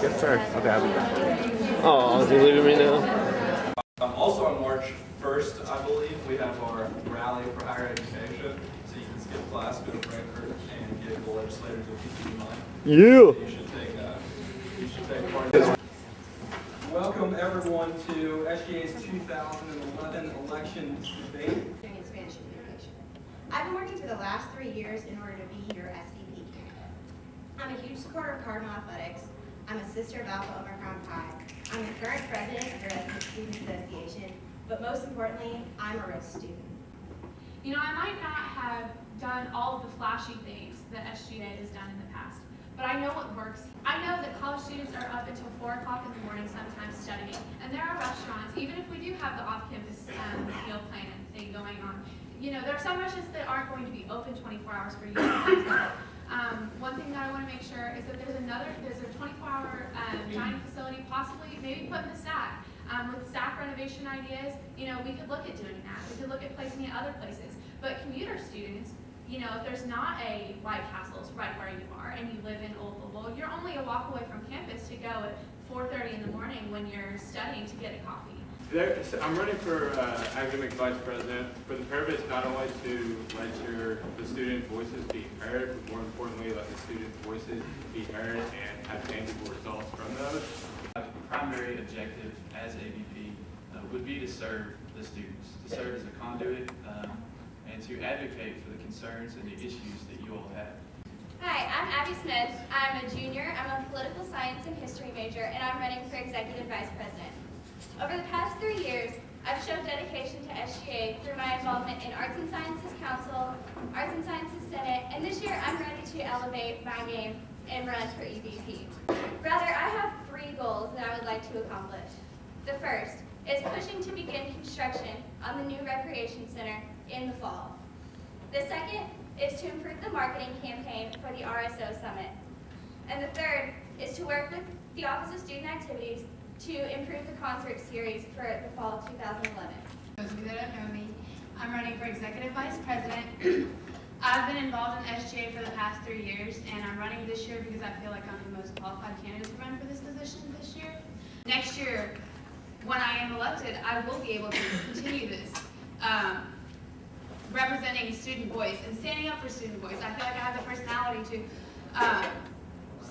Yes, sir. Okay, I'll be back. Oh, is he leaving me now? Also on March 1st, I believe, we have our rally for higher education. So you can skip class, go to Frankfurt, and give the legislators a piece of mind. Yeah. You should take part in this. Welcome everyone to SGA's 2011 election debate. Spanish communication. I've been working for the last 3 years in order to be your SVP. I'm a huge supporter of Cardinal Athletics. I'm a sister of Alpha Omicron Pi. I'm the current president of the Resident Student Association, but most importantly, I'm a RIS student. You know, I might not have done all of the flashy things that SGA has done in the past, but I know what works. I know that college students are up until 4 o'clock in the morning sometimes studying, and there are restaurants, even if we do have the off-campus meal plan thing going on, you know, there are some restaurants that aren't going to be open 24 hours for you. One thing that I want to make sure is that there's a 24-hour dining facility, possibly maybe put in the SAC. With SAC renovation ideas, you know, we could look at doing that. We could look at placing it other places. But commuter students, you know, if there's not a White Castles right where you are and you live in Old Louisville, you're only a walk away from campus to go at 4:30 in the morning when you're studying to get a coffee. I'm running for academic vice president for the purpose not only to let the student voices be heard, but more importantly, let the student voices be heard and have tangible results from those. My primary objective as AVP would be to serve the students, to serve as a conduit and to advocate for the concerns and the issues that you all have. Hi, I'm Abby Smith. I'm a junior. I'm a political science and history major, and I'm running for executive vice president. Over the past 3 years, I've shown dedication to SGA through my involvement in Arts and Sciences Council, Arts and Sciences Senate, and this year I'm ready to elevate my name and run for EVP. Rather, I have 3 goals that I would like to accomplish. The first is pushing to begin construction on the new recreation center in the fall. The second is to improve the marketing campaign for the RSO Summit. And the third is to work with the Office of Student Activities to improve the concert series for the fall of 2011. Those of you that don't know me, I'm running for executive vice president. I've been involved in SGA for the past 3 years, and I'm running this year because I feel like I'm the most qualified candidate to run for this position this year. Next year, when I am elected, I will be able to continue this, representing student voice and standing up for student voice. I feel like I have the personality to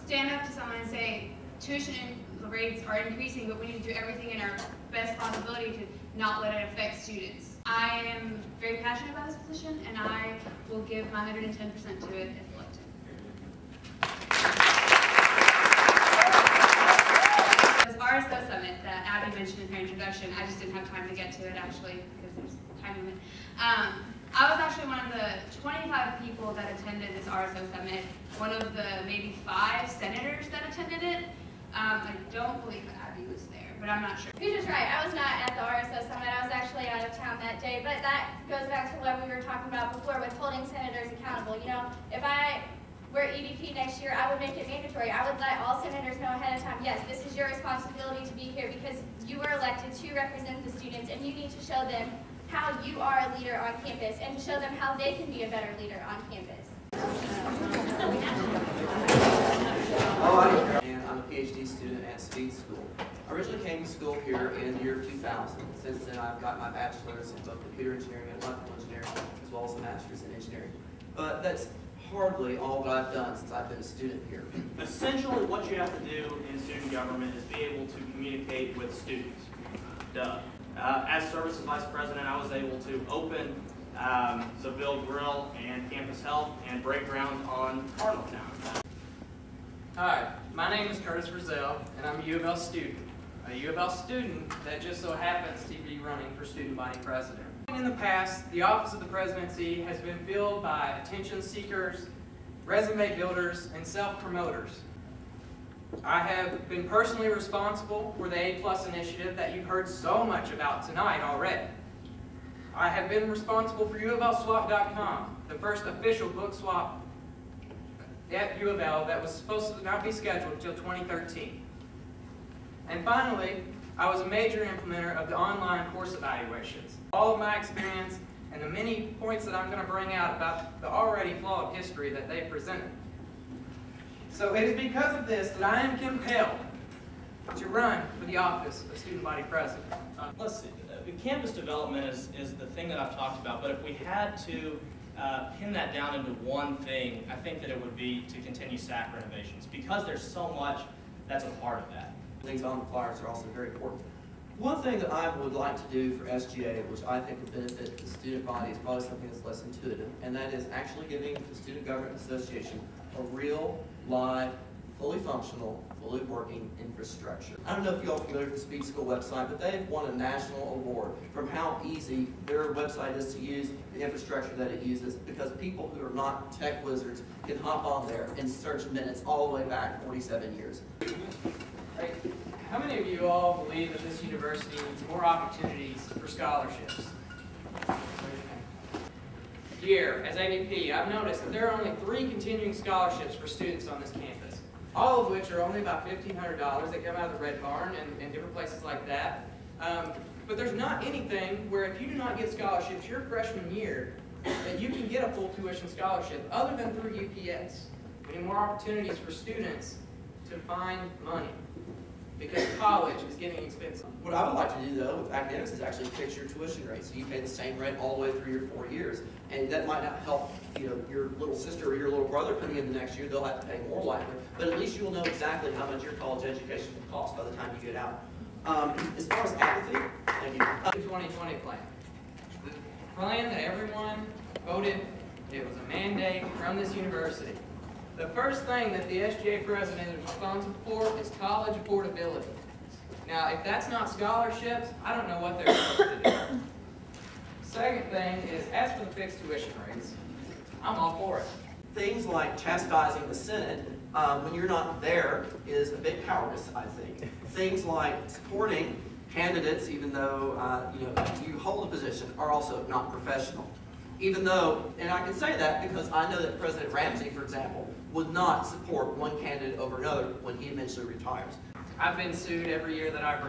stand up to someone and say, tuition rates are increasing, but we need to do everything in our best possibility to not let it affect students. I am very passionate about this position, and I will give my 110% to it if elected. This RSO Summit that Abby mentioned in her introduction, I just didn't have time to get to it actually because there's a time limit. I was actually one of the 25 people that attended this RSO Summit, one of the maybe 5 senators that attended it. I don't believe that Abby was there, but I'm not sure. Peter's right. I was not at the RSO Summit. I was actually out of town that day, but that goes back to what we were talking about before with holding senators accountable. You know, if I were EVP next year, I would make it mandatory. I would let all senators know ahead of time, yes, this is your responsibility to be here because you were elected to represent the students, and you need to show them how you are a leader on campus and to show them how they can be a better leader on campus. And I'm a PhD student at Speed School. I originally came to school here in the year 2000. Since then, I've got my bachelor's in both computer engineering and electrical engineering, as well as a master's in engineering. But that's hardly all that I've done since I've been a student here. Essentially, what you have to do in student government is be able to communicate with students. Duh. As services vice president, I was able to open Seville Grill and Campus Health and break ground on Cardinal Town. Hi, my name is Kurtis Frizzell, and I'm a U of L student. A U of L student that just so happens to be running for student body president. In the past, the office of the presidency has been filled by attention seekers, resume builders, and self-promoters. I have been personally responsible for the A+ initiative that you've heard so much about tonight already. I have been responsible for UofLSwap.com, the first official book swap at U of L that was supposed to not be scheduled until 2013. And finally, I was a major implementer of the online course evaluations. All of my experience and the many points that I'm going to bring out about the already flawed history that they presented. So it is because of this that I am compelled to run for the office of student body president? Let's see. Campus development is the thing that I've talked about, but if we had to pin that down into one thing, I think that it would be to continue SAC renovations, because there's so much that's a part of that. Things on the flyers are also very important. One thing that I would like to do for SGA, which I think would benefit the student body, is probably something that's less intuitive, and that is actually giving the Student Government Association a real, live, fully functional, fully working infrastructure. I don't know if you all are familiar with the Speed School website, but they've won a national award from how easy their website is to use, the infrastructure that it uses, because people who are not tech wizards can hop on there and search minutes all the way back 47 years. Right. How many of you all believe that this university needs more opportunities for scholarships? Here, as AVP, I've noticed that there are only 3 continuing scholarships for students on this campus, all of which are only about $1,500. They come out of the Red Barn and different places like that. But there's not anything where if you do not get scholarships your freshman year, that you can get a full tuition scholarship other than through UPS. We need more opportunities for students to find money, because college is getting expensive. What I would like to do, though, with academics is actually fix your tuition rate, so you pay the same rate all the way through your 4 years. And that might not help, your little sister or your little brother coming in the next year. They'll have to pay more likely, but at least you will know exactly how much your college education will cost by the time you get out. As far as apathy, thank you. The 2020 plan. The plan that everyone voted, it was a mandate from this university. The first thing that the SGA president is responsible for is college affordability. Now, if that's not scholarships, I don't know what they're supposed to do. Second thing is, as for the fixed tuition rates, I'm all for it. Things like chastising the Senate when you're not there is a bit cowardice, I think. Things like supporting candidates, even though you hold a position, are also not professional. Even though, and I can say that because I know that President Ramsey, for example, would not support one candidate over another when he eventually retires. I've been sued every year that I've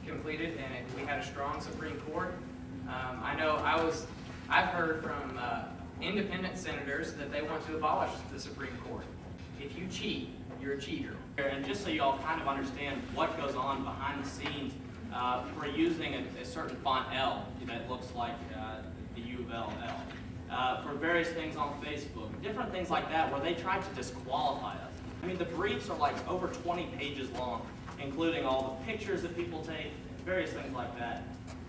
completed, and we had a strong Supreme Court. I know I've heard from independent senators that they want to abolish the Supreme Court. If you cheat, you're a cheater. And just so you all kind of understand what goes on behind the scenes, we're using a certain font L that looks like the U of L L. For various things on Facebook, different things like that where they try to disqualify us. I mean, the briefs are like over 20 pages long, including all the pictures that people take, various things like that.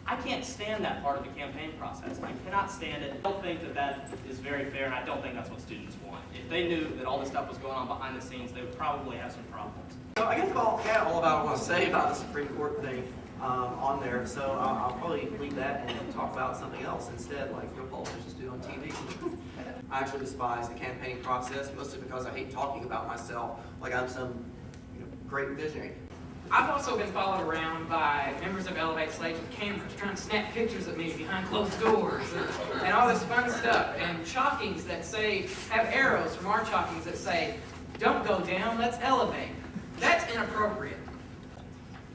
I can't stand that part of the campaign process. I cannot stand it. I don't think that that is very fair, and I don't think that's what students want. If they knew that all this stuff was going on behind the scenes, they would probably have some problems. So I guess all about what I want to say about the Supreme Court thing on there. So I'll probably leave that and talk about something else instead, like real politicians do on TV. I actually despise the campaign process, mostly because I hate talking about myself like I'm some great visionary. I've also been followed around by members of Elevate Slates with cameras trying to snap pictures of me behind closed doors and all this fun stuff. And chalkings that say, have arrows from our chalkings that say, don't go down, let's elevate. That's inappropriate.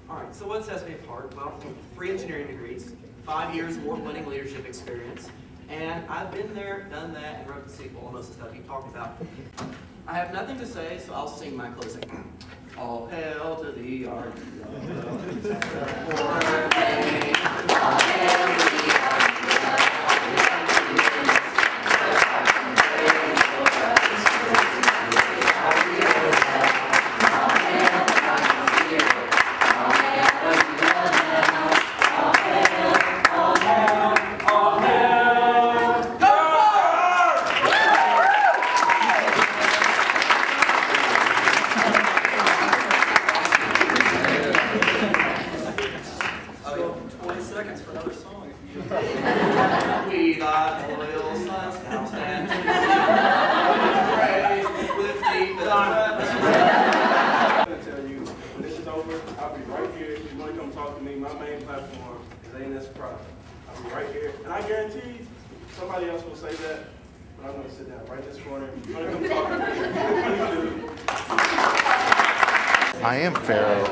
All right, so what sets me apart? Well, 3 engineering degrees, 5 years award-winning leadership experience, and I've been there, done that, and wrote the sequel on most of the stuff you talked about. I have nothing to say, so I'll sing my closing. All hail to the art. I'll be right here. If you want to come talk to me, my main platform is ANS Product. I'll be right here. And I guarantee somebody else will say that, but I'm going to sit down right in this corner. You want to come talk to me? I am Pharaoh.